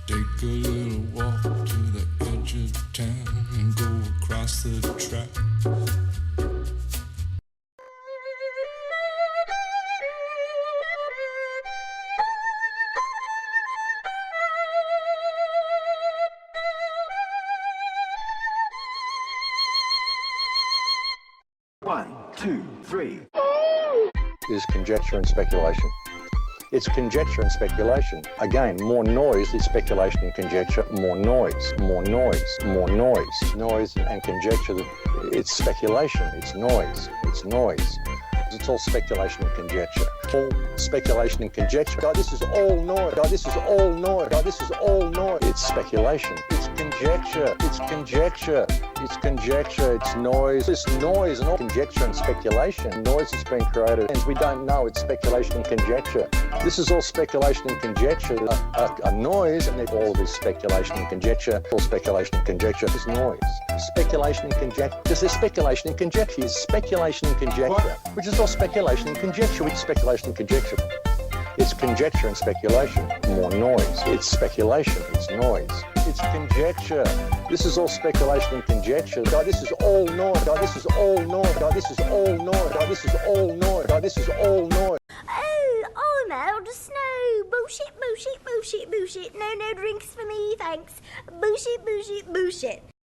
Take a little walk to the edge of town and go across the track. One, two, three. Is conjecture and speculation. It's conjecture and speculation. Again, more noise is speculation and conjecture. More noise, more noise, more noise. Noise and conjecture, it's speculation, it's noise, it's noise. It's all speculation and conjecture. All speculation and conjecture. God, this is all noise. God, this is all noise. God, this is all noise. It's speculation. It's conjecture. It's conjecture. It's conjecture. It's noise. It's noise and all conjecture and speculation. Noise has been created and we don't know. It's speculation and conjecture. This is all speculation and conjecture. A noise, and all of this speculation and conjecture. All speculation and conjecture is noise. Speculation and conjecture. This is speculation and conjecture. Is speculation and conjecture, which is all speculation and conjecture. Which is speculation and conjecture. It's conjecture and speculation. More noise. It's speculation. It's noise. It's conjecture. This is all speculation and conjecture. God, this is all noise. God, this is all noise. God, this is all noise. God, this is all noise. God, this is all noise. Oh, no, just no. Bullshit, bullshit, bullshit, bullshit. No drinks for me, thanks. Bullshit, bullshit, bullshit.